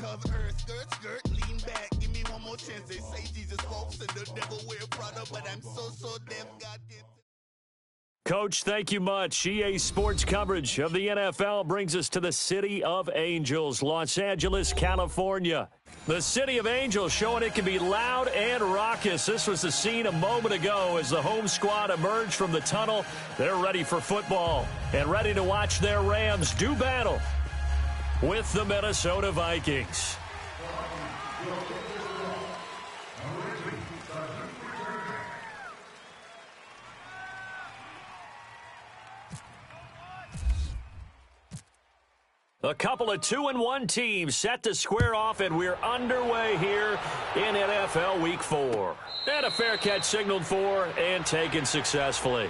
Cause earth, skirt, lean back, give me one more chance. They say Jesus walks and the devil wear Prada, but I'm so damn goddamn. Coach, thank you much. EA Sports coverage of the NFL brings us to the City of Angels, Los Angeles, California. The City of Angels showing it can be loud and raucous. This was the scene a moment ago as the home squad emerged from the tunnel. They're ready for football and ready to watch their Rams do battle with the Minnesota Vikings. A couple of 2-1 teams set to square off, and we're underway here in NFL Week 4. And a fair catch signaled for and taken successfully.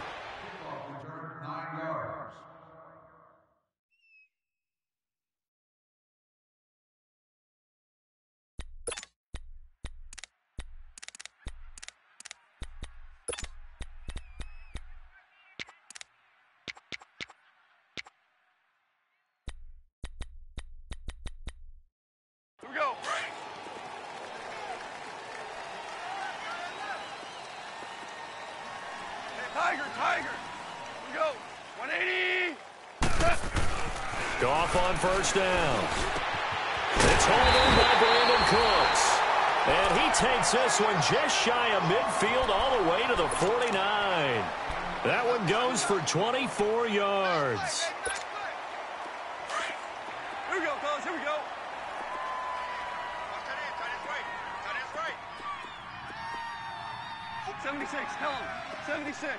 Goff on first down. It's hauled in by Brandon Cooks. And he takes this one just shy of midfield all the way to the 49. That one goes for 24 yards. Here we go, fellas. Here we go. 76. Tell him. 76.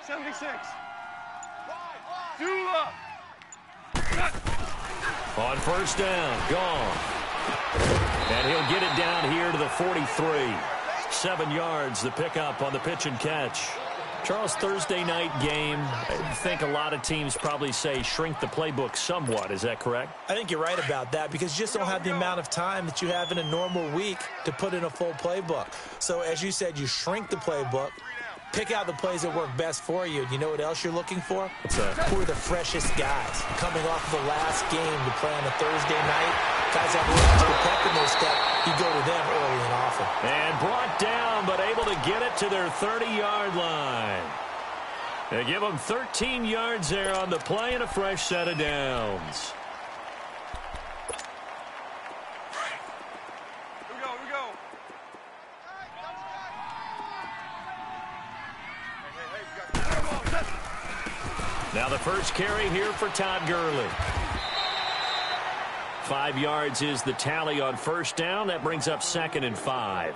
76. Do up. On first down, gone. And he'll get it down here to the 43. 7 yards, the pickup on the pitch and catch. Charles, Thursday night game, I think a lot of teams probably say shrink the playbook somewhat. Is that correct? I think you're right about that because you just don't have the amount of time that you have in a normal week to put in a full playbook. So as you said, you shrink the playbook. Pick out the plays that work best for you. You know what else you're looking for? What's that? Who are the freshest guys coming off the last game to play on a Thursday night? Guys have a little extra pep in their step. You go to them early and often. And brought down, but able to get it to their 30-yard line. They give them 13 yards there on the play and a fresh set of downs. Now the first carry here for Todd Gurley. 5 yards is the tally on first down. That brings up 2nd and 5.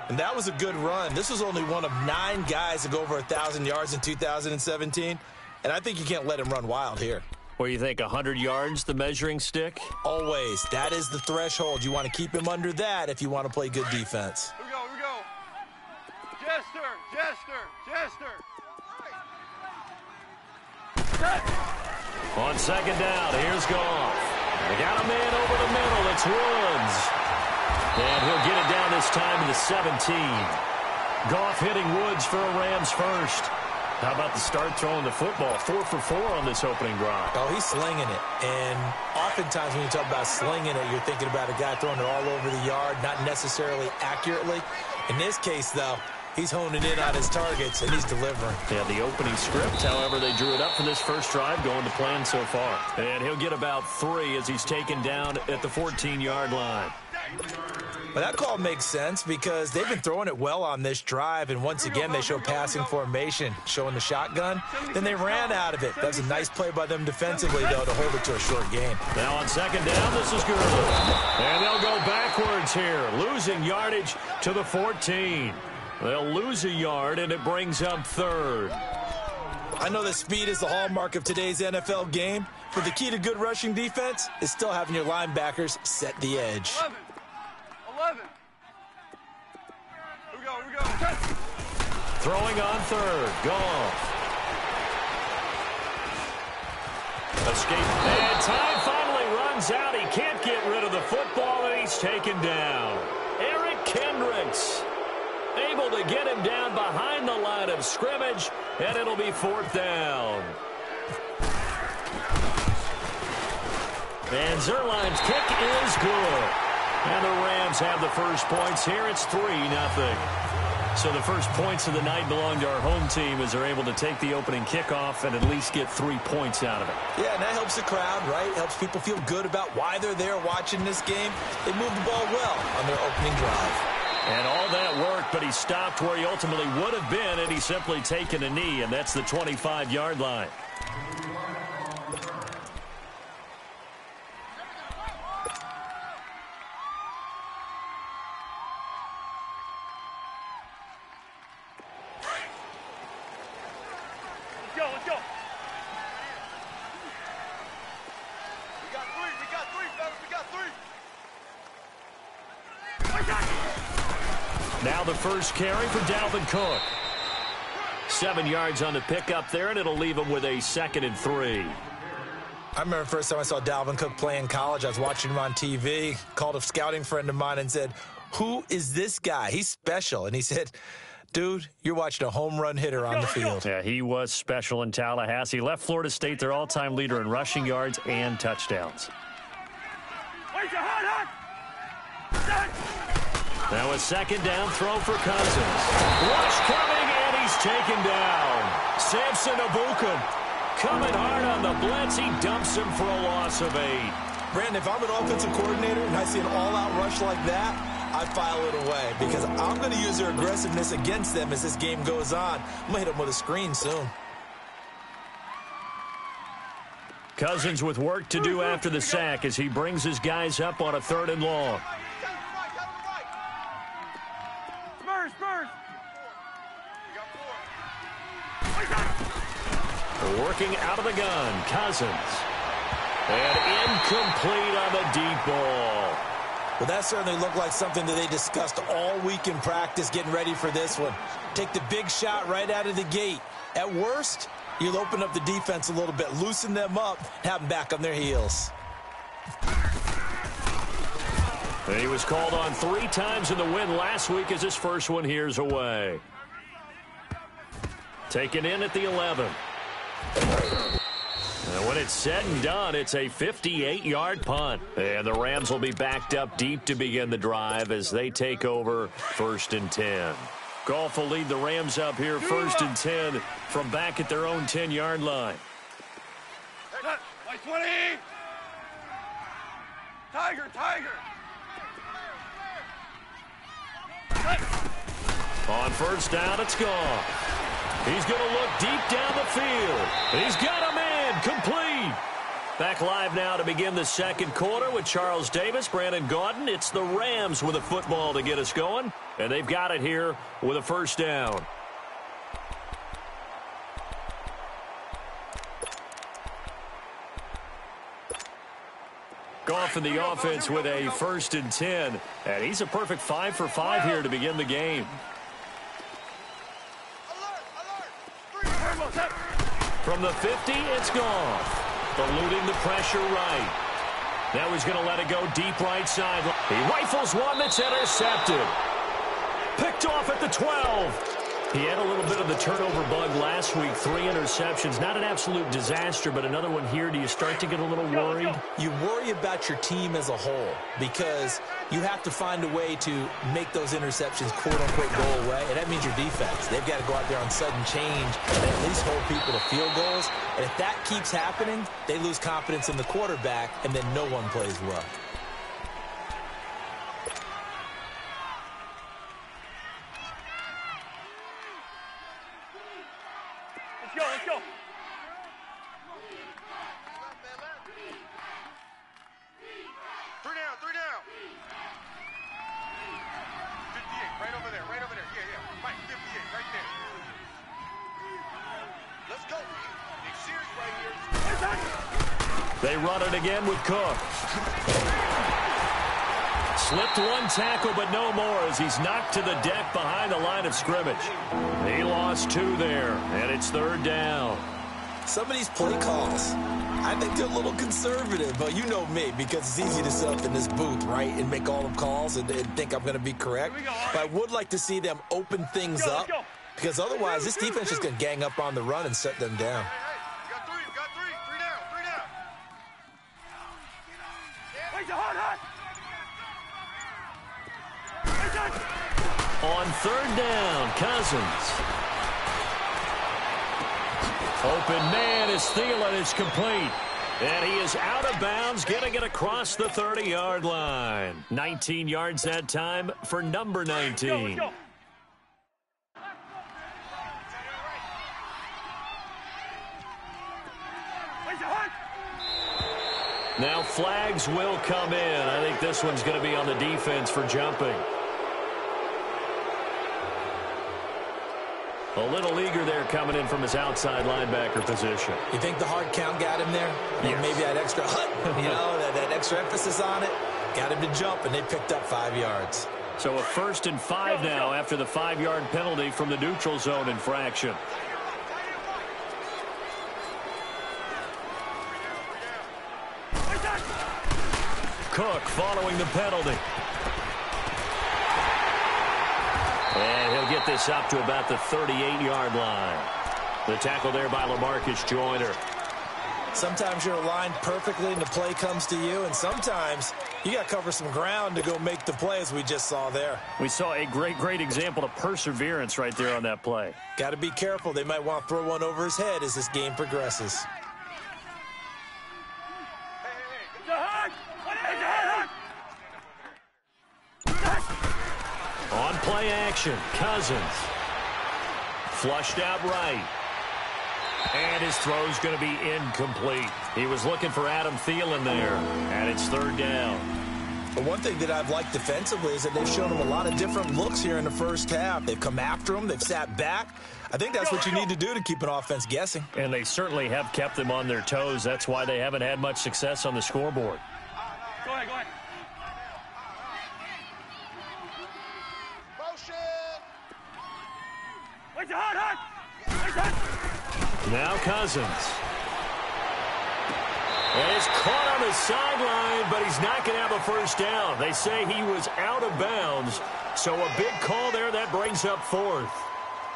And that was a good run. This was only one of 9 guys to go over 1,000 yards in 2017. And I think you can't let him run wild here. Where you think 100 yards, the measuring stick? Always. That is the threshold. You want to keep him under that if you want to play good defense. Here we go, here we go. Jester. On second down, here's Goff. They got a man over the middle. It's Woods. And he'll get it down this time to the 17. Goff hitting Woods for a Rams first. How about the start throwing the football? 4 for 4 on this opening drive. Oh, he's slinging it. And oftentimes when you talk about slinging it, you're thinking about a guy throwing it all over the yard, not necessarily accurately. In this case, though, he's honing in on his targets, and he's delivering. Yeah, the opening script, however, they drew it up for this first drive, going to plan so far. And he'll get about 3 as he's taken down at the 14-yard line. Well, that call makes sense because they've been throwing it well on this drive, and once again they show passing formation, showing the shotgun. Then they ran out of it. That was a nice play by them defensively, though, to hold it to a short game. Now on second down, this is Gurley. And they'll go backwards here, losing yardage to the 14. They'll lose a yard, and it brings up 3rd. I know that speed is the hallmark of today's NFL game, but the key to good rushing defense is still having your linebackers set the edge. 11. Here we go. Throwing on 3rd. Goff. Escape. And time finally runs out. He can't get rid of the football, and he's taken down. Eric Kendricks able to get him down behind the line of scrimmage, and it'll be 4th down. And Zerline's kick is good. And the Rams have the first points here. It's 3-0. So the first points of the night belong to our home team as they're able to take the opening kickoff and at least get 3 points out of it. Yeah, and that helps the crowd, right? Helps people feel good about why they're there watching this game. They moved the ball well on their opening drive. And all that worked, but he stopped where he ultimately would have been, and he's simply taken a knee, and that's the 25-yard line. Let's go. We got three, fellas. We got three. Now the first carry for Dalvin Cook. 7 yards on the pickup there, and it'll leave him with a 2nd and 3. I remember the first time I saw Dalvin Cook play in college. I was watching him on TV, called a scouting friend of mine and said, "Who is this guy? He's special." And he said, "Dude, you're watching a home run hitter on the field." Yeah, he was special in Tallahassee. Left Florida State their all-time leader in rushing yards and touchdowns. Now a second down throw for Cousins. Rush coming, and he's taken down. Samson Ebukam coming hard on the blitz. He dumps him for a loss of 8. Brandon, if I'm an offensive coordinator and I see an all-out rush like that, I file it away because I'm going to use their aggressiveness against them as this game goes on. I'm going to hit them with a screen soon. Cousins with work to do after the sack as he brings his guys up on a 3rd and long. Spurs. Working out of the gun, Cousins. And incomplete on the deep ball. Well, that certainly looked like something that they discussed all week in practice getting ready for this one. Take the big shot right out of the gate. At worst, you'll open up the defense a little bit, loosen them up, have them back on their heels. And he was called on 3 times in the win last week as his first one here's away. Taken in at the 11. And when it's said and done, it's a 58-yard punt. And the Rams will be backed up deep to begin the drive as they take over 1st and 10. Goff will lead the Rams up here 1st and 10 from back at their own 10-yard line. By 20. Tiger. On 1st down, it's Goff. He's going to look deep down the field. He's got a man complete. Back live now to begin the 2nd quarter with Charles Davis, Brandon Gaudin. It's the Rams with a football to get us going, and they've got it here with a 1st down. Goff in the offense with a 1st and 10, and he's a perfect 5 for 5 here to begin the game. From the 50, it's Goff. Eluding the pressure right. Now he's going to let it go deep right side. He rifles one that's intercepted. Picked off at the 12. He had a little bit of the turnover bug last week. 3 interceptions. Not an absolute disaster, but another one here. Do you start to get a little worried? You worry about your team as a whole because you have to find a way to make those interceptions, quote-unquote, go away, and that means your defense. They've got to go out there on sudden change and at least hold people to field goals. And if that keeps happening, they lose confidence in the quarterback, and then no one plays well. Let's go. 3 down. 58, right over there. Yeah. Mike, 58, right there. Let's go. Big series right here. They run it again with Cook. Slipped one tackle, but no more as he's knocked to the deck behind the line of scrimmage. He lost 2 there, and it's 3rd down. Some of these play calls, I think they're a little conservative, but you know me, because it's easy to sit up in this booth, right, and make all the calls and think I'm going to be correct. But I would like to see them open things up, because otherwise this defense is going to gang up on the run and shut them down. Hey, got three. 3 down. On third down, Cousins. Open man is Thielen. It's complete. And he is out of bounds, getting it across the 30-yard line. 19 yards that time for number 19. Go. Now flags will come in. I think this one's going to be on the defense for jumping. A little eager there coming in from his outside linebacker position. You think the hard count got him there? Yes. Maybe that extra that extra emphasis on it got him to jump, and they picked up 5 yards. So a 1st and 5 now after the 5-yard penalty from the neutral zone infraction. Cook following the penalty. And he'll get this up to about the 38-yard line. The tackle there by LaMarcus Joyner. Sometimes you're aligned perfectly and the play comes to you, and sometimes you got to cover some ground to go make the play, as we just saw there. We saw a great example of perseverance right there on that play. Got to be careful. They might want to throw one over his head as this game progresses. On play action, Cousins. Flushed out right. And his throw's going to be incomplete. He was looking for Adam Thielen there, and it's third down. But one thing that I've liked defensively is that they've shown him a lot of different looks here in the first half. They've come after him. They've sat back. I think that's what you need to do to keep an offense guessing. And they certainly have kept them on their toes. That's why they haven't had much success on the scoreboard. Go ahead. Now Cousins. And he's caught on the sideline, but he's not going to have a first down. They say he was out of bounds, so a big call there that brings up 4th.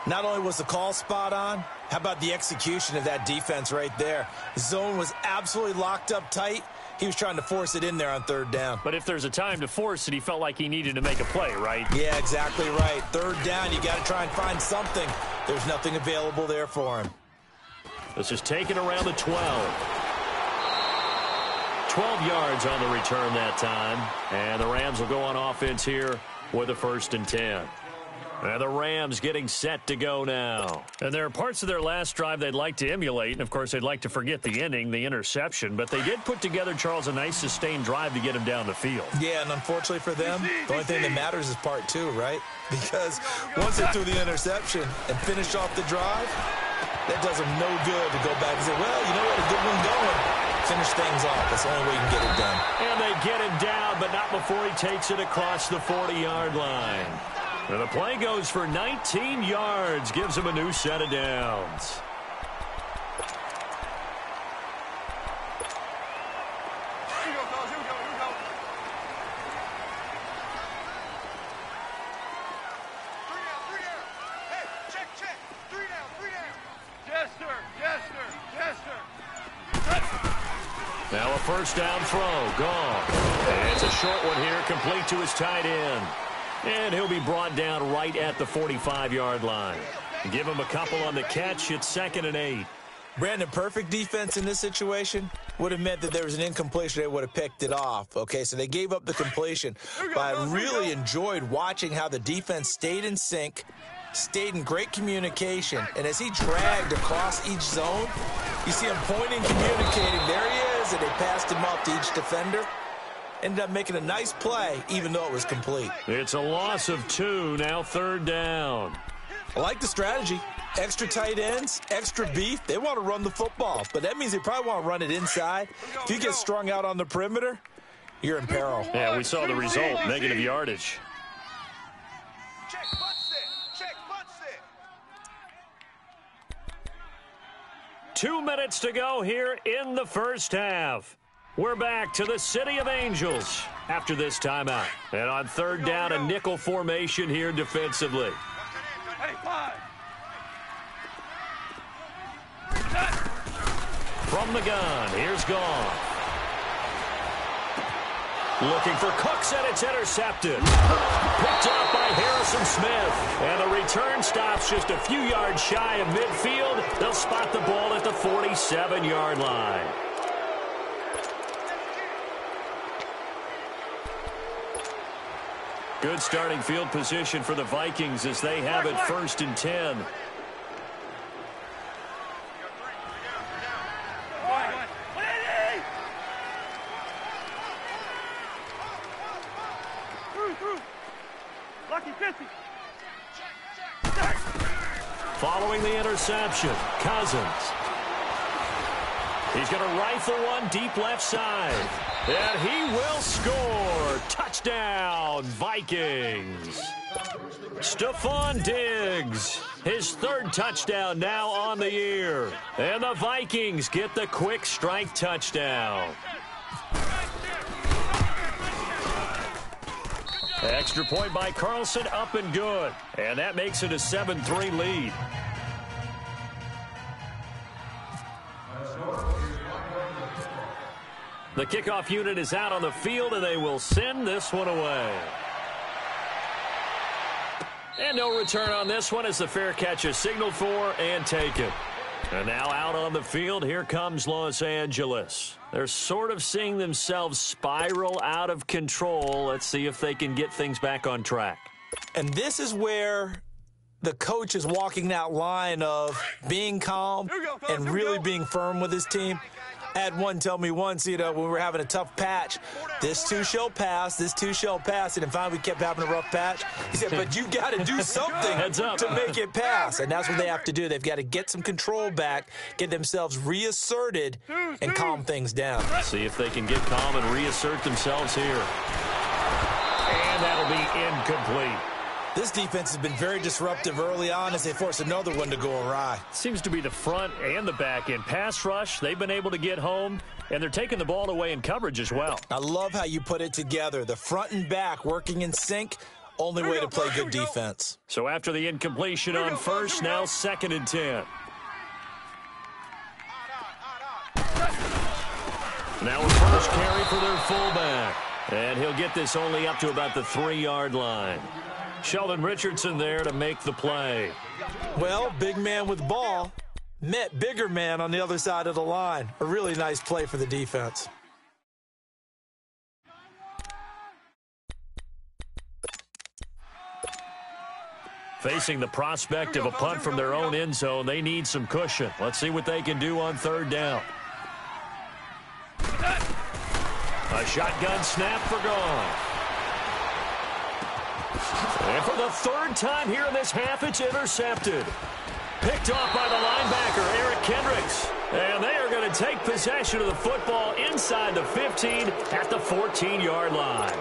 Not only was the call spot on, how about the execution of that defense right there? The zone was absolutely locked up tight. He was trying to force it in there on third down. But if there's a time to force it, he felt like he needed to make a play, right? Yeah, exactly right. Third down, you got to try and find something. There's nothing available there for him. This is taken around the 12. 12 yards on the return that time. And the Rams will go on offense here with a 1st and 10. And the Rams getting set to go now. And there are parts of their last drive they'd like to emulate. And, of course, they'd like to forget the ending, the interception. But they did put together, Charles, a nice sustained drive to get him down the field. Yeah, and unfortunately for them, the only thing that matters is part 2, right? Because once they threw the interception and finished off the drive, that does them no good to go back and say, well, you know what, a good one going. Finish things off. That's the only way you can get it done. And they get him down, but not before he takes it across the 40-yard line. And the play goes for 19 yards, gives him a new set of downs. Here we go, fellas. Here we go. 3 down. Hey, check. 3 down. Jester. Now a first down throw, gone. And it's a short one here, complete to his tight end. And he'll be brought down right at the 45-yard line. Give him a couple on the catch. It's 2nd and 8. Brandon, perfect defense in this situation would have meant that there was an incompletion. They would have picked it off. Okay, so they gave up the completion. But I really enjoyed watching how the defense stayed in sync, stayed in great communication. And as he dragged across each zone, you see him pointing, communicating. There he is, and they passed him up to each defender. Ended up making a nice play, even though it was complete. It's a loss of 2, now 3rd down. I like the strategy. Extra tight ends, extra beef. They want to run the football, but that means they probably want to run it inside. If you get strung out on the perimeter, you're in peril. Yeah, we saw the result, negative yardage. Check, butt sit. 2 minutes to go here in the first half. We're back to the City of Angels after this timeout. And on 3rd down, a nickel formation here defensively. Hey, 5. From the gun, here's Goff. Looking for Cooks, and it's intercepted. Picked up by Harrison Smith. And the return stops just a few yards shy of midfield. They'll spot the ball at the 47-yard line. Good starting field position for the Vikings as they have it 1st and 10. Following the interception, Cousins. He's going to rifle one deep left side. And he will score. Touchdown, Vikings. Stephon Diggs, his 3rd touchdown now on the year. And the Vikings get the quick strike touchdown. Extra point by Carlson, up and good. And that makes it a 7-3 lead. The kickoff unit is out on the field, and they will send this one away. And no return on this one as the fair catch is signaled for and taken. And now out on the field, here comes Los Angeles. They're sort of seeing themselves spiral out of control. Let's see if they can get things back on track. And this is where the coach is walking that line of being calm and really being firm with his team. I had one tell me once, when we were having a tough patch, this too shall pass, this too shall pass. And finally we kept having a rough patch. He said, but you got to do something to make it pass. And that's what they have to do. They've got to get some control back, get themselves reasserted, and calm things down. See if they can get calm and reassert themselves here. And that'll be incomplete. This defense has been very disruptive early on as they force another one to go awry. Seems to be the front and the back end. Pass rush, they've been able to get home, and they're taking the ball away in coverage as well. I love how you put it together. The front and back working in sync, only way to play good defense. So after the incompletion on first, now 2nd and 10. Now a first carry for their fullback. And he'll get this only up to about the 3-yard line. Sheldon Richardson there to make the play. Well, big man with ball met bigger man on the other side of the line. A really nice play for the defense. Facing the prospect of a punt from their own end zone, they need some cushion. Let's see what they can do on 3rd down. A shotgun snap for Goff. And for the 3rd time here in this half, it's intercepted. Picked off by the linebacker, Eric Kendricks. And they are going to take possession of the football inside the 15 at the 14-yard line.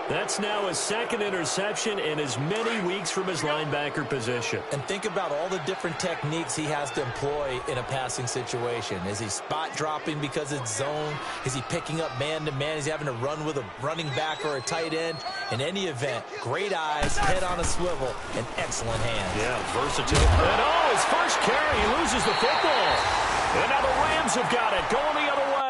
That's now his 2nd interception in as many weeks from his linebacker position. And think about all the different techniques he has to employ in a passing situation. Is he spot dropping because it's zone? Is he picking up man-to-man? Is he having to run with a running back or a tight end? In any event, great eyes, head on a swivel, and excellent hands. Yeah, versatile. And his first carry, he loses the football. And now the Rams have got it, going the other way.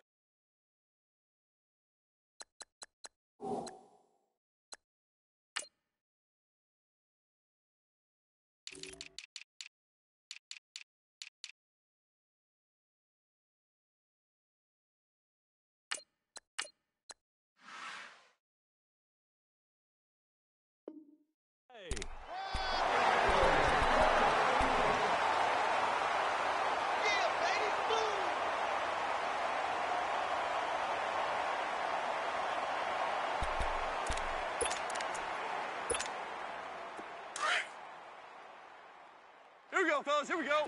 Here we go, fellas. Here we go.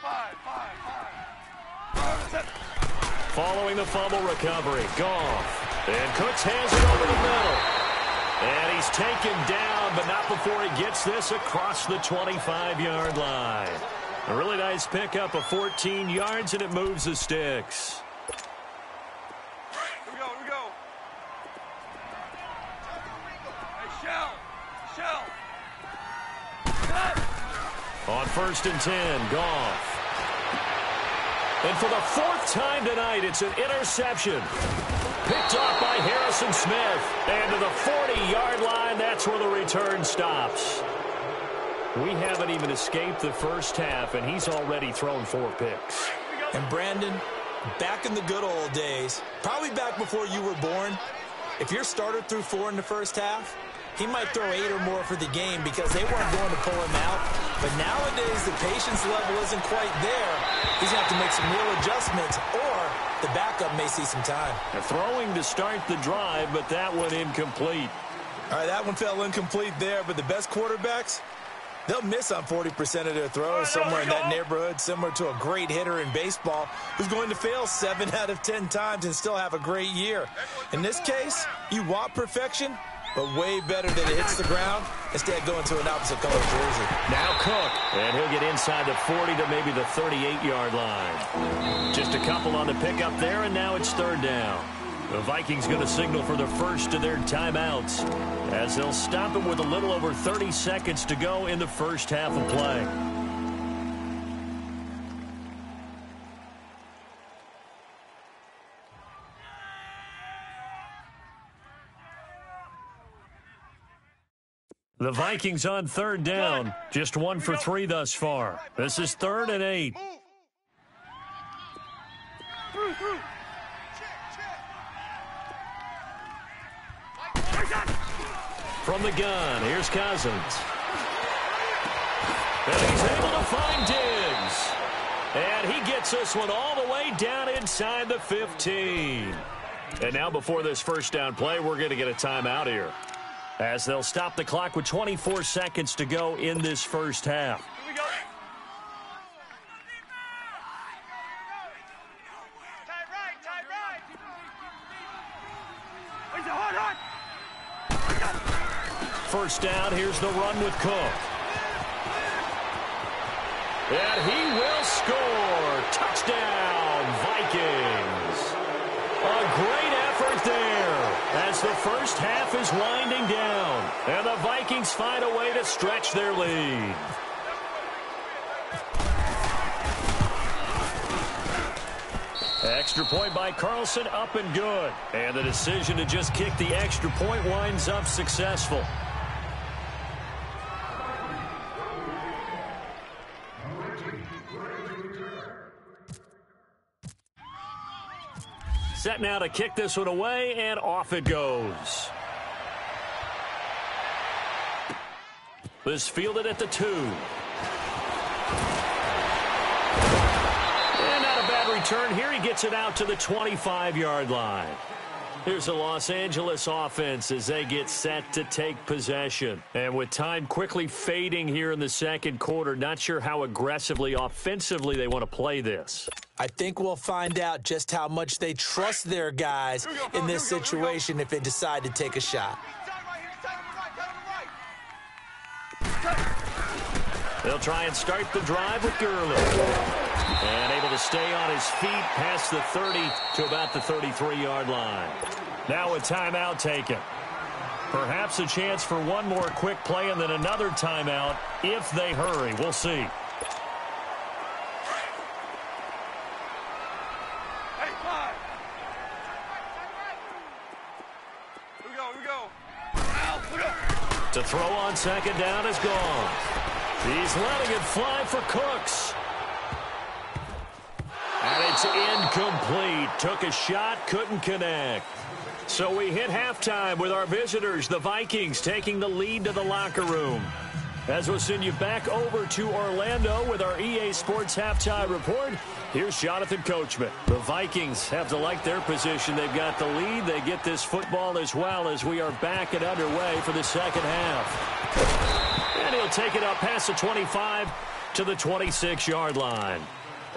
Five. 7. Following the fumble recovery, Goff. And Cooks hands it over the middle. And he's taken down, but not before he gets this across the 25-yard line. A really nice pickup of 14 yards, and it moves the sticks. Here we go. Hey, Shell. On 1st and 10, Goff. And for the fourth time tonight, it's an interception. Picked off by Harrison Smith. And to the 40-yard line, that's where the return stops. We haven't even escaped the first half, and he's already thrown 4 picks. And Brandon, back in the good old days, probably back before you were born, if your starter threw 4 in the first half, he might throw 8 or more for the game because they weren't going to pull him out. But nowadays, the patience level isn't quite there. He's going to have to make some real adjustments, or the backup may see some time. They're throwing to start the drive, but that one incomplete. All right, that one fell incomplete there, but the best quarterbacks, they'll miss on 40% of their throws, somewhere in that neighborhood, similar to a great hitter in baseball who's going to fail 7 out of 10 times and still have a great year. In this case, you want perfection, but way better that it hits the ground instead of going to an opposite color jersey. Now Cook, and he'll get inside the 40 to maybe the 38-yard line. Just a couple on the pickup there, and now it's 3rd down. The Vikings going to signal for the first of their timeouts as they'll stop it with a little over 30 seconds to go in the first half of play. The Vikings on 3rd down, just 1 for 3 thus far. This is 3rd and 8. From the gun, here's Cousins. And he's able to find Diggs. And he gets this one all the way down inside the 15. And now before this first down play, we're going to get a timeout here, as they'll stop the clock with 24 seconds to go in this first half. Here we go. Tight right. Where's the hard? First down, here's the run with Cook. And he will score. Touchdown, Vikings. A great effort there as the first half is winding down. And the Vikings find a way to stretch their lead. Extra point by Carlson, up and good. And the decision to just kick the extra point winds up successful. Set now to kick this one away, and off it goes. This fielded at the 2. And not a bad return here. He gets it out to the 25-yard line. Here's the Los Angeles offense as they get set to take possession. And with time quickly fading here in the second quarter, not sure how aggressively, offensively they want to play this. I think we'll find out just how much they trust their guys in this situation if they decide to take a shot. They'll try and start the drive with Gurley. And able to stay on his feet past the 30 to about the 33-yard line. Now a timeout taken. Perhaps a chance for one more quick play and then another timeout if they hurry. We'll see. To throw on second down is gone. He's letting it fly for Cooks. And it's incomplete. Took a shot, couldn't connect. So we hit halftime with our visitors, the Vikings, taking the lead to the locker room. As we'll send you back over to Orlando with our EA Sports Halftime Report, here's Jonathan Coachman. The Vikings have to like their position. They've got the lead. They get this football as well as we are back and underway for the second half. And he'll take it up past the 25 to the 26-yard line.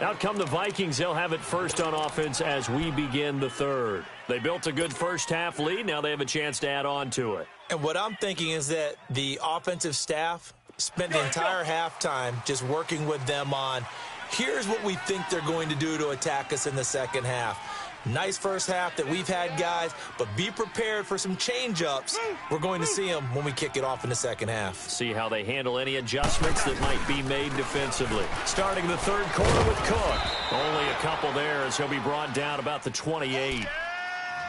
Out come the Vikings. They'll have it first on offense as we begin the third. They built a good first half lead. Now they have a chance to add on to it. And what I'm thinking is that the offensive staff spent the entire halftime just working with them on, here's what we think they're going to do to attack us in the second half. Nice first half that we've had, guys, but be prepared for some change-ups. We're going to see them when we kick it off in the second half. See how they handle any adjustments that might be made defensively. Starting the third quarter with Cook. Only a couple there as he'll be brought down about the 28.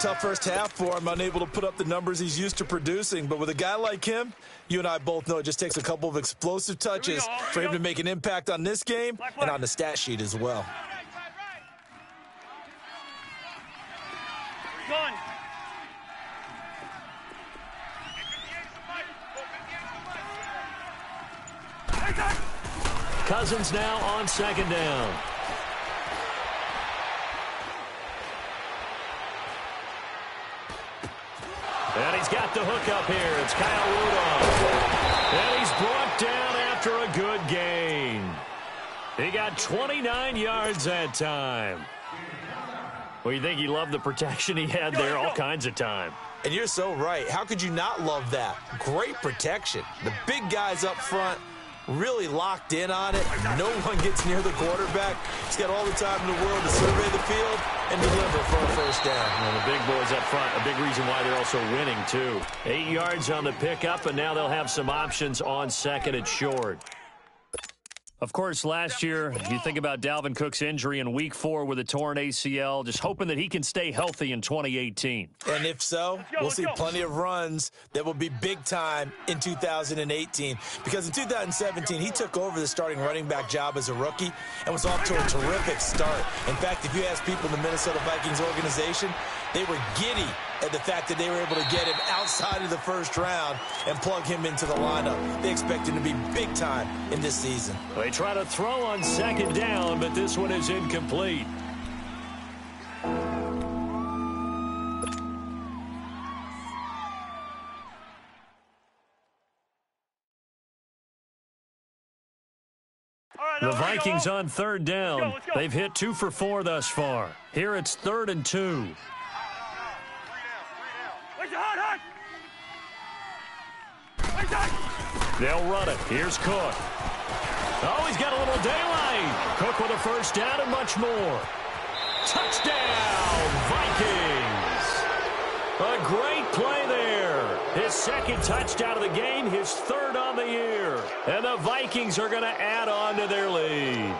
Tough first half for him, unable to put up the numbers he's used to producing. But with a guy like him, you and I both know it just takes a couple of explosive touches for him to make an impact on this game and on the stat sheet as well. Cousins now on second down. And he's got the hook up here. It's Kyle Rudolph. And he's brought down after a good gain. He got 29 yards that time. Well, you think he loved the protection he had there all kinds of time. And you're so right. How could you not love that? Great protection. The big guys up front really locked in on it. No one gets near the quarterback. He's got all the time in the world to survey the field and deliver for a first down. And the big boys up front, a big reason why they're also winning, too. 8 yards on the pickup, and now they'll have some options on second and short. Of course, last year, you think about Dalvin Cook's injury in Week 4 with a torn ACL, just hoping that he can stay healthy in 2018. And if so, we'll see plenty of runs that will be big time in 2018. Because in 2017, he took over the starting running back job as a rookie and was off to a terrific start. In fact, if you ask people in the Minnesota Vikings organization, they were giddy at the fact that they were able to get him outside of the first round and plug him into the lineup. They expect him to be big time in this season. They try to throw on second down, but this one is incomplete. The Vikings on third down. They've hit 2 for 4 thus far. Here it's 3rd and 2. They'll run it. Here's Cook. Oh, he's got a little daylight. Cook with a first down and much more. Touchdown, Vikings. A great play there. His second touchdown of the game, his 3rd on the year. And the Vikings are going to add on to their lead.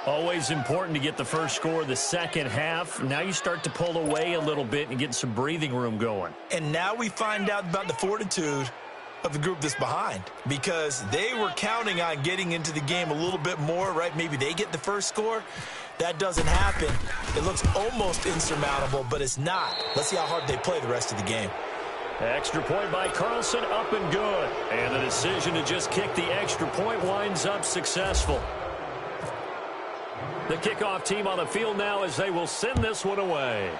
Always important to get the first score of the second half. Now you start to pull away a little bit and get some breathing room going. And now we find out about the fortitude of the group that's behind, because they were counting on getting into the game a little bit more, right? Maybe they get the first score. That doesn't happen. It looks almost insurmountable, but it's not. Let's see how hard they play the rest of the game. Extra point by Carlson, up and good. And the decision to just kick the extra point winds up successful. The kickoff team on the field now as they will send this one away.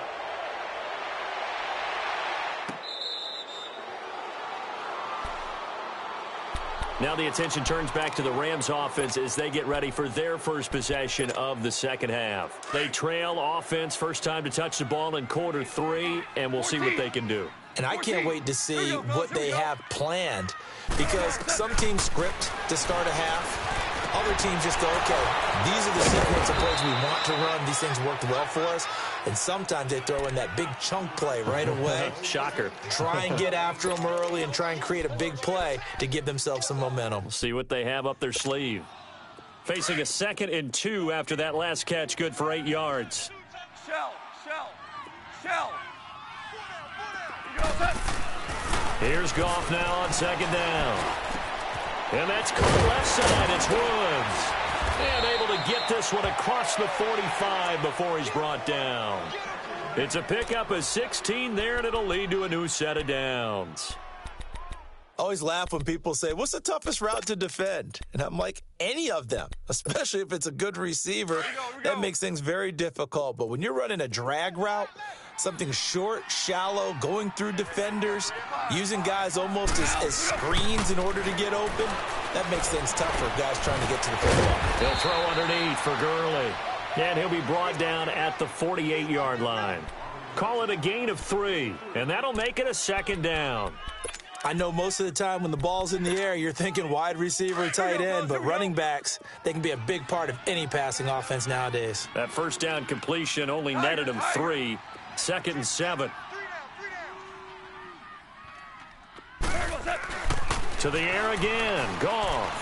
Now the attention turns back to the Rams offense as they get ready for their first possession of the second half. They trail offense, first time to touch the ball in quarter 3, and we'll see what they can do. And I can't wait to see what they have planned, because some teams script to start a half. Other teams just go, okay, these are the sequence of plays we want to run. These things worked well for us. And sometimes they throw in that big chunk play right away. Shocker. Try and get after them early and try and create a big play to give themselves some momentum. We'll see what they have up their sleeve. Facing a 2nd and 2 after that last catch, good for 8 yards. Shell. Here's Goff now on second down. And that's caught left side. It's Woods. And able to get this one across the 45 before he's brought down. It's a pickup of 16 there, and it'll lead to a new set of downs. I always laugh when people say, what's the toughest route to defend? And I'm like, any of them, especially if it's a good receiver. That makes things very difficult. But when you're running a drag route, something short, shallow, going through defenders, using guys almost as screens in order to get open, that makes things tough for guys trying to get to the football. They'll throw underneath for Gurley. And he'll be brought down at the 48-yard line. Call it a gain of 3, and that'll make it a second down. I know most of the time when the ball's in the air, you're thinking wide receiver, tight end, but running backs, they can be a big part of any passing offense nowadays. That first down completion only netted him 3. 2nd and 7. To the air again. Goff.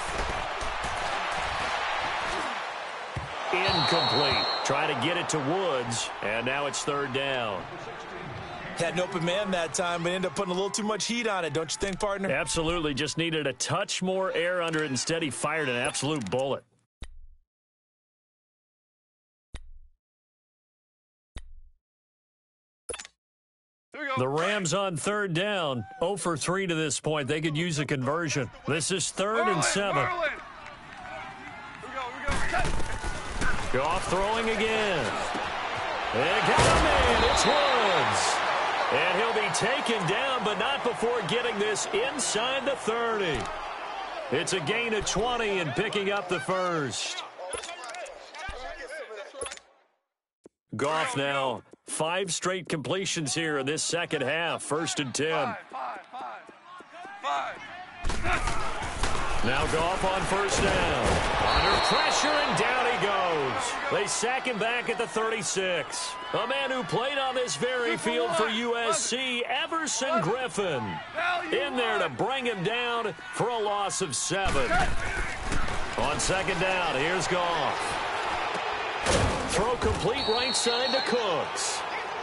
Incomplete. Trying to get it to Woods, and now it's 3rd down. Had an open man that time, but ended up putting a little too much heat on it, don't you think, partner? Absolutely. Just needed a touch more air under it. Instead, he fired an absolute bullet. The Rams on 3rd down. 0 for 3 to this point. They could use a conversion. This is 3rd and 7. Goff throwing again. And got a man. It's Woods. And he'll be taken down, but not before getting this inside the 30. It's a gain of 20 and picking up the first. Goff now 5 straight completions here in this second half. 1st and 10. Now Goff on 1st down. Under pressure, and down he goes. They sack him back at the 36. A man who played on this very field for USC, Everson Griffin, in there to bring him down for a loss of 7. On 2nd down, here's Goff. Throw complete right side to Cooks.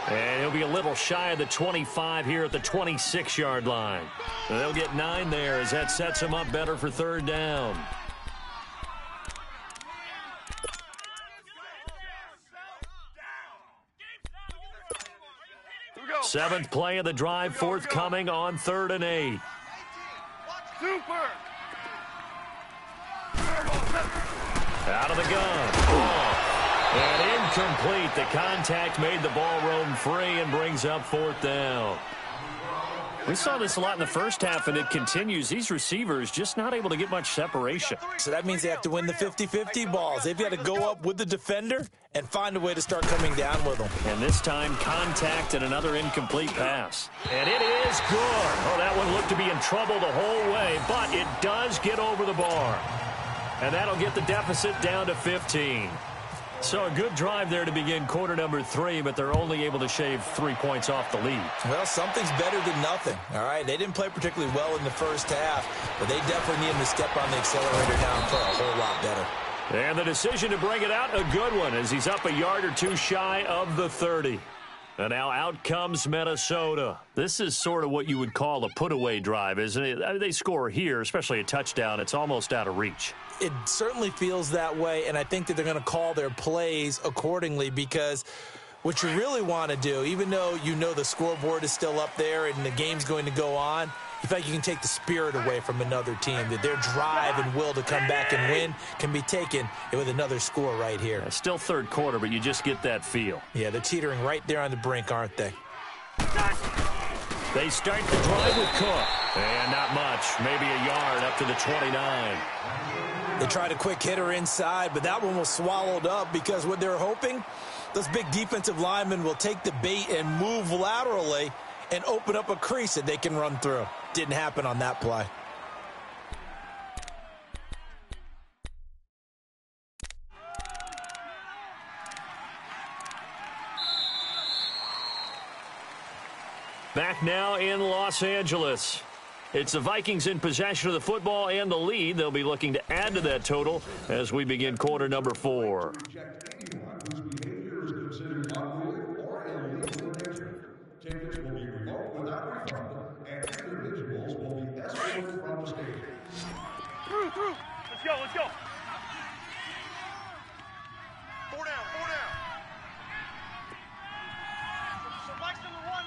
And he'll be a little shy of the 25 here at the 26-yard line. They'll get 9 there as that sets him up better for 3rd down. Seventh play of the drive forthcoming on 3rd and 8. Out of the gun. And incomplete. The contact made the ball roam free and brings up 4th down. We saw this a lot in the first half, and it continues. These receivers just not able to get much separation. So that means they have to win the 50-50 balls. They've got to go up with the defender and find a way to start coming down with them. And this time, contact and another incomplete pass. And it is good. Oh, that one looked to be in trouble the whole way, but it does get over the bar. And that'll get the deficit down to 15. So a good drive there to begin quarter number 3, but they're only able to shave 3 points off the lead. Well, something's better than nothing, all right? They didn't play particularly well in the first half, but they definitely need him to step on the accelerator now and play a whole lot better. And the decision to bring it out, a good one, as he's up a yard or 2 shy of the 30. And now out comes Minnesota. This is sort of what you would call a put-away drive, isn't it? I mean, they score here, especially a touchdown. It's almost out of reach. It certainly feels that way, and I think that they're going to call their plays accordingly, because what you really want to do, even though you know the scoreboard is still up there and the game's going to go on, you feel like you can take the spirit away from another team, that their drive and will to come back and win can be taken with another score right here. Still 3rd quarter, but you just get that feel. Yeah, they're teetering right there on the brink, aren't they? They start the drive with Cook. And not much, maybe a yard up to the 29. They tried a quick hitter inside, but that one was swallowed up because what they're hoping, those big defensive linemen will take the bait and move laterally and open up a crease that they can run through. Didn't happen on that play. Back now in Los Angeles. It's the Vikings in possession of the football and the lead. They'll be looking to add to that total as we begin quarter number 4. Let's go. 4 down. So Mike's number one.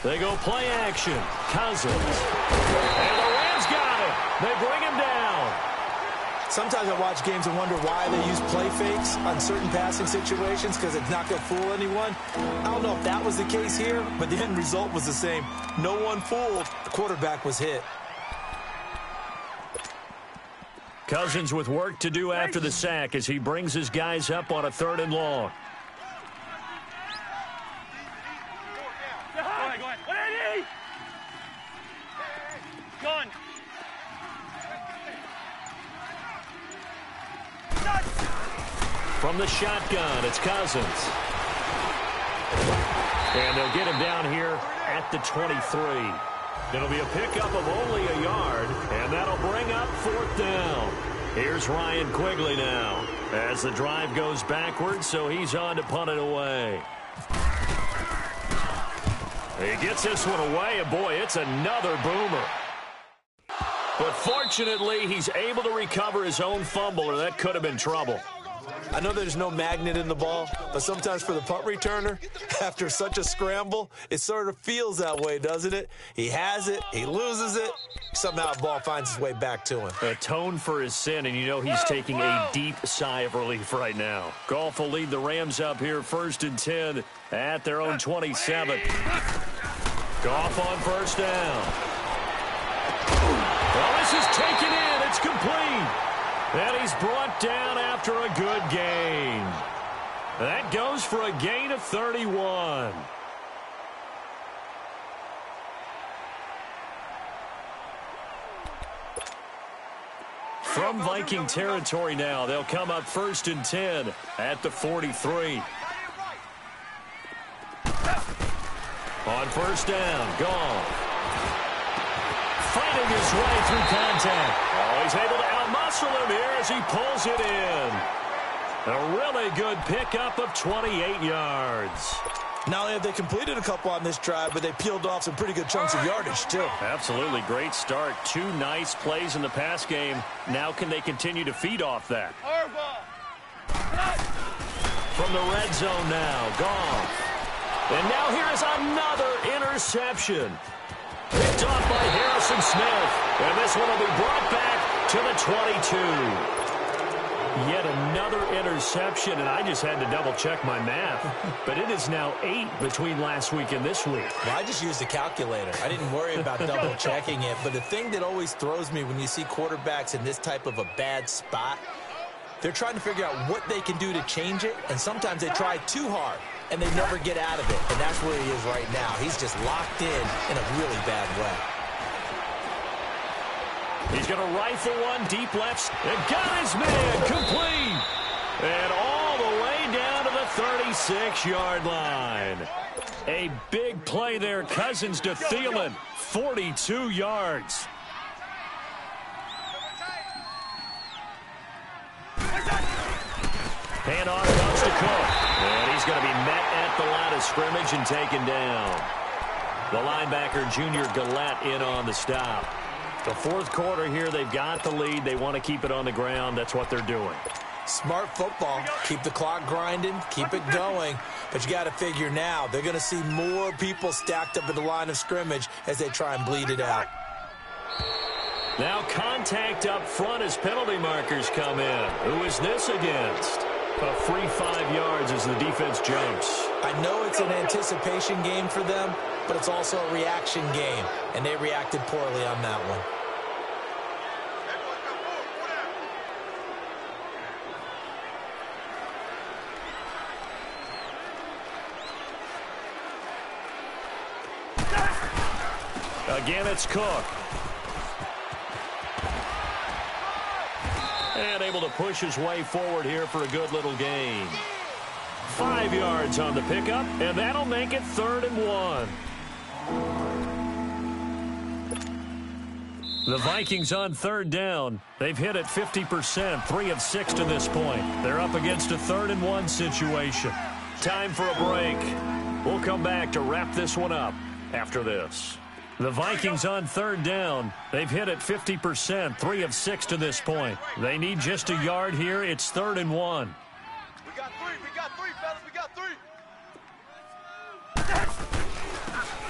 They go play action. Cousins. And the Rams got him. They bring him down. Sometimes I watch games and wonder why they use play fakes on certain passing situations, because it's not going to fool anyone. I don't know if that was the case here, but the end result was the same. No one fooled. The quarterback was hit. Cousins with work to do after the sack as he brings his guys up on a 3rd and long. Go ahead. Gone. From the shotgun, it's Cousins. And they'll get him down here at the 23. It'll be a pickup of only a yard, and that'll bring up 4th down. Here's Ryan Quigley now as the drive goes backwards, so he's on to punt it away. He gets this one away, and boy, it's another boomer. But fortunately, he's able to recover his own fumble, or that could have been trouble. I know there's no magnet in the ball, but sometimes for the punt returner, after such a scramble, it sort of feels that way, doesn't it? He has it, he loses it, somehow the ball finds its way back to him. Atone for his sin, and you know he's taking a deep sigh of relief right now. Goff will lead the Rams up here 1st and 10 at their own 27. Goff on 1st down. Well, this is taken in. It's complete. And he's brought down after a good gain. That goes for a gain of 31. From Viking territory now, they'll come up 1st and 10 at the 43. On 1st down, Goff. Fighting his way through contact. Oh, he's able to outmuscle him here as he pulls it in. A really good pickup of 28 yards. Not only have they completed a couple on this drive, but they peeled off some pretty good chunks of yardage, too. Absolutely. Great start. 2 nice plays in the pass game. Now can they continue to feed off that? From the red zone now, Goff. And now here is another interception. Picked off by Harrison Smith. And this one will be brought back to the 22. Yet another interception, and I just had to double-check my math. But it is now 8 between last week and this week. Well, I just used a calculator. I didn't worry about double-checking it. But the thing that always throws me when you see quarterbacks in this type of a bad spot, they're trying to figure out what they can do to change it, and sometimes they try too hard, and they never get out of it. And that's where he is right now. He's just locked in a really bad way. He's going to rifle one deep left and got his man complete. And all the way down to the 36-yard line. A big play there. Cousins to Thielen. 42 yards. Handoff comes to Cook. And he's going to be met at the line of scrimmage and taken down. The linebacker, Junior Gillette, in on the stop. The 4th quarter here, they've got the lead. They want to keep it on the ground. That's what they're doing. Smart football. Keep the clock grinding. Keep it going. But you got to figure now, they're going to see more people stacked up at the line of scrimmage as they try and bleed it out. Now contact up front as penalty markers come in. Who is this against? A free 5 yards as the defense jumps. I know it's an anticipation game for them, but it's also a reaction game, and they reacted poorly on that one. Again, it's Cook. And able to push his way forward here for a good little gain. 5 yards on the pickup, and that'll make it 3rd and 1. The Vikings on 3rd down. They've hit it 50%, 3 of 6 to this point. They're up against a 3rd and 1 situation. Time for a break. We'll come back to wrap this one up after this. The Vikings on 3rd down. They've hit it 50%, 3 of 6 to this point. They need just a yard here. It's 3rd and 1. We got three, fellas. We got 3.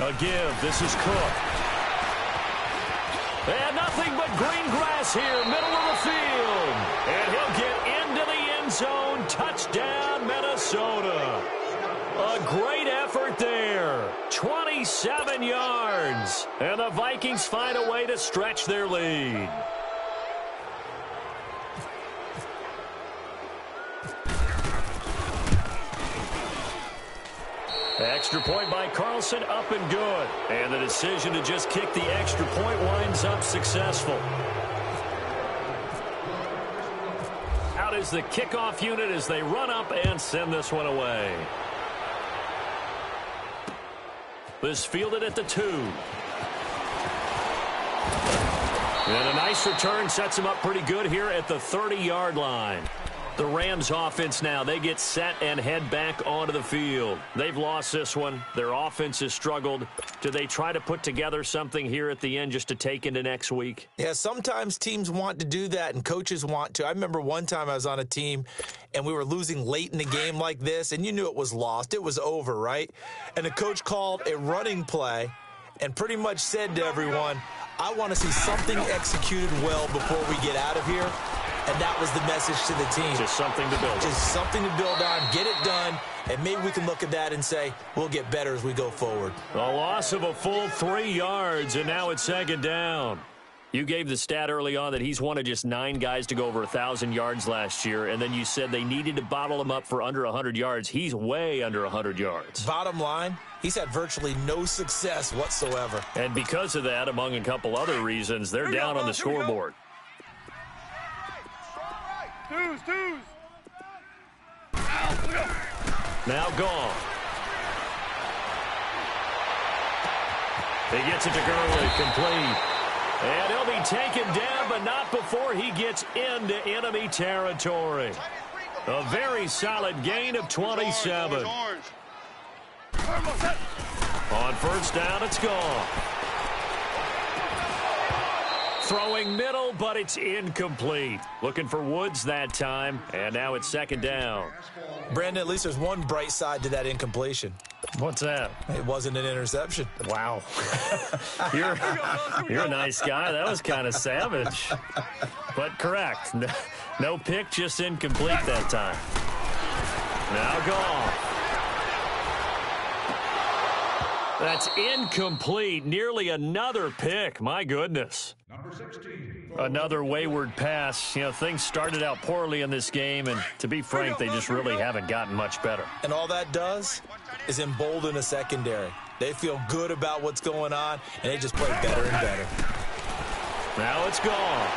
A give. This is Cook. And nothing but green grass here, middle of the field. And he'll get into the end zone. Touchdown, Minnesota. A great effort there. 27 yards. And the Vikings find a way to stretch their lead. Extra point by Carlson, up and good. And the decision to just kick the extra point winds up successful. Out is the kickoff unit as they run up and send this one away. This fielded at the 2. And a nice return sets him up pretty good here at the 30-yard line. The Rams offense now, they get set and head back onto the field. They've lost this one. Their offense has struggled. Do they try to put together something here at the end just to take into next week? Yeah, sometimes teams want to do that and coaches want to. I remember one time I was on a team and we were losing late in the game like this, and you knew it was lost. It was over, right? And the coach called a running play and pretty much said to everyone, I want to see something executed well before we get out of here. And that was the message to the team. Just something to build on. Just something to build on, get it done, and maybe we can look at that and say, we'll get better as we go forward. A loss of a full 3 yards, and now it's second down. You gave the stat early on that he's one of just 9 guys to go over 1,000 yards last year, and then you said they needed to bottle him up for under 100 yards. He's way under 100 yards. Bottom line, he's had virtually no success whatsoever. And because of that, among a couple other reasons, they're down on the scoreboard. Twos. Now gone. He gets it to Gurley, complete. And he'll be taken down, but not before he gets into enemy territory. A very solid gain of 27. On first down, it's gone. Throwing middle, but it's incomplete. Looking for Woods that time, and now it's second down. Brandon, at least there's one bright side to that incompletion. What's that? It wasn't an interception. Wow. You're a nice guy. That was kind of savage. But correct. No pick, just incomplete that time. Now gone. That's incomplete. Nearly another pick. My goodness. Another wayward pass. You know, things started out poorly in this game, and to be frank, they just really haven't gotten much better. And all that does is embolden a secondary. They feel good about what's going on, and they just play better and better. Now it's gone.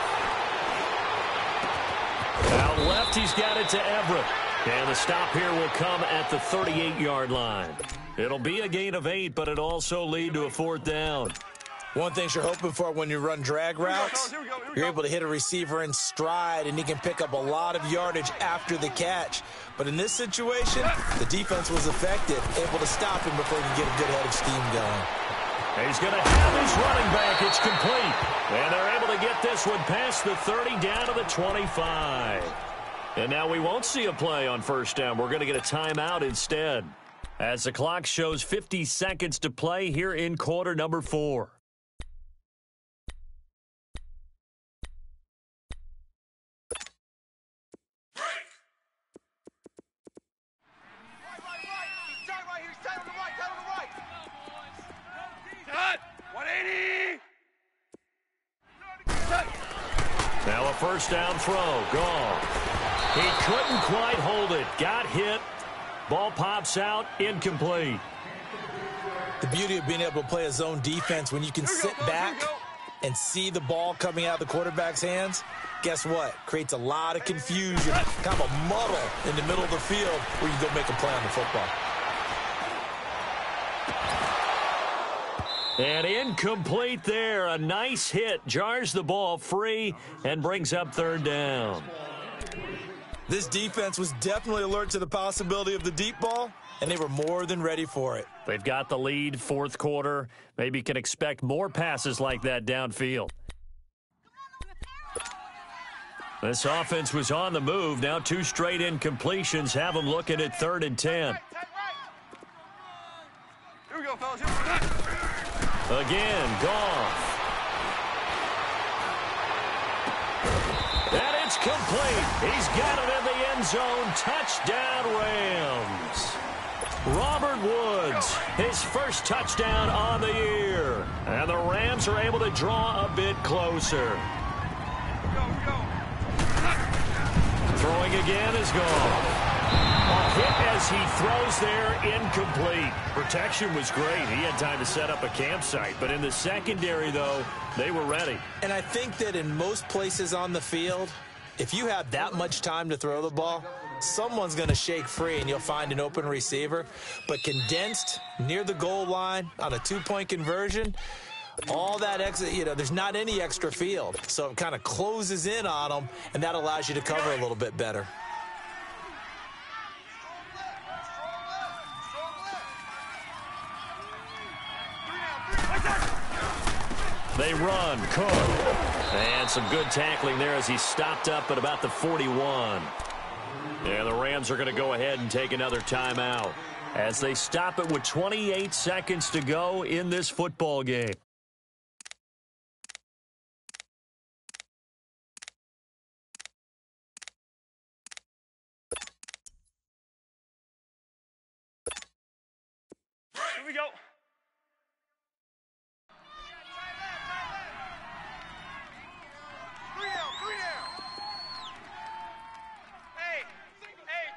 Out left, he's got it to Everett. And the stop here will come at the 38-yard line. It'll be a gain of 8, but it also lead to a fourth down. One thing you're hoping for when you run drag routes, you're able to hit a receiver in stride, and he can pick up a lot of yardage after the catch. But in this situation, the defense was effective, able to stop him before he can get a good head of steam going. He's going to have his running back. It's complete. And they're able to get this one past the 30 down to the 25. And now we won't see a play on first down. We're going to get a timeout instead, as the clock shows 50 seconds to play here in quarter number 4. Now a first down throw, gone. He couldn't quite hold it. Got hit. Ball pops out, incomplete. The beauty of being able to play a zone defense when you can sit back and see the ball coming out of the quarterback's hands, guess what? Creates a lot of confusion, kind of a muddle in the middle of the field where you go make a play on the football. And incomplete there. A nice hit. Jars the ball free and brings up third down. This defense was definitely alert to the possibility of the deep ball, and they were more than ready for it. They've got the lead, fourth quarter. Maybe can expect more passes like that downfield. This offense was on the move. Now 2 straight incompletions have them looking at 3rd and 10. Here we go, fellas. Again, Goff. And it's complete. He's got it in the end zone. Touchdown, Rams. Robert Woods, his first touchdown on the year. And the Rams are able to draw a bit closer. Throwing again is gone. A hit as he throws there, incomplete. Protection was great. He had time to set up a campsite. But in the secondary, though, they were ready. And I think that in most places on the field, if you have that much time to throw the ball, someone's going to shake free and you'll find an open receiver. But condensed near the goal line on a two-point conversion, all that extra, there's not any extra field. So it kind of closes in on them, and that allows you to cover a little bit better. They run, Cook. And some good tackling there as he stopped up at about the 41. And the Rams are going to go ahead and take another timeout as they stop it with 28 seconds to go in this football game. Here we go.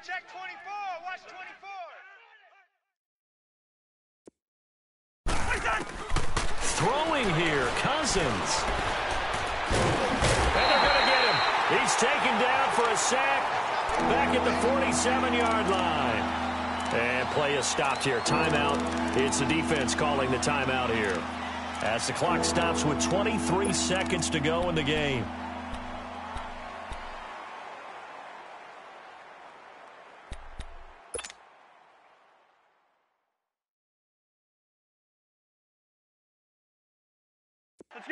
Check 24. Watch 24. Throwing here, Cousins. And they're going to get him. He's taken down for a sack back at the 47-yard line. And play is stopped here. Timeout. It's the defense calling the timeout here as the clock stops with 23 seconds to go in the game.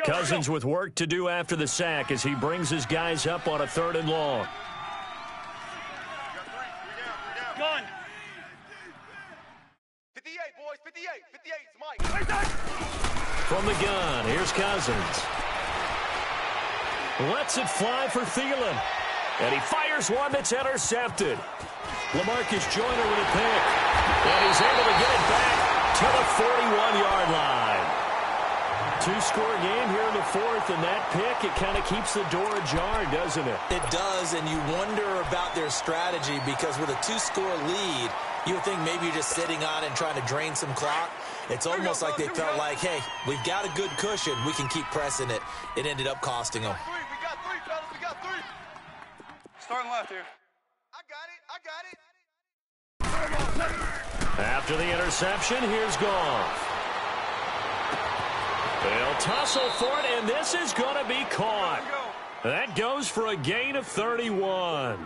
Cousins with work to do after the sack as he brings his guys up on a 3rd and long. Gun. 58, boys, 58. 58 is Mike. From the gun, here's Cousins. Lets it fly for Thielen. And he fires one that's intercepted. LaMarcus Joyner with a pick. And he's able to get it back to the 41-yard line. Two-score game here in the 4th, and that pick, it kind of keeps the door ajar, doesn't it? It does, and you wonder about their strategy because with a 2-score lead, you would think maybe you're just sitting on it and trying to drain some clock. It's almost like they felt like, hey, we've got a good cushion. We can keep pressing it. It ended up costing them. We got three, fellas. We got three. Starting left here. I got it. After the interception, here's Goff. They'll tussle for it, and this is going to be caught. That goes for a gain of 31.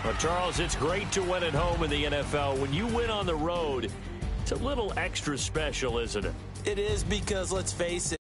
Well, Charles, it's great to win at home in the NFL. When you win on the road, it's a little extra special, isn't it? It is because, let's face it,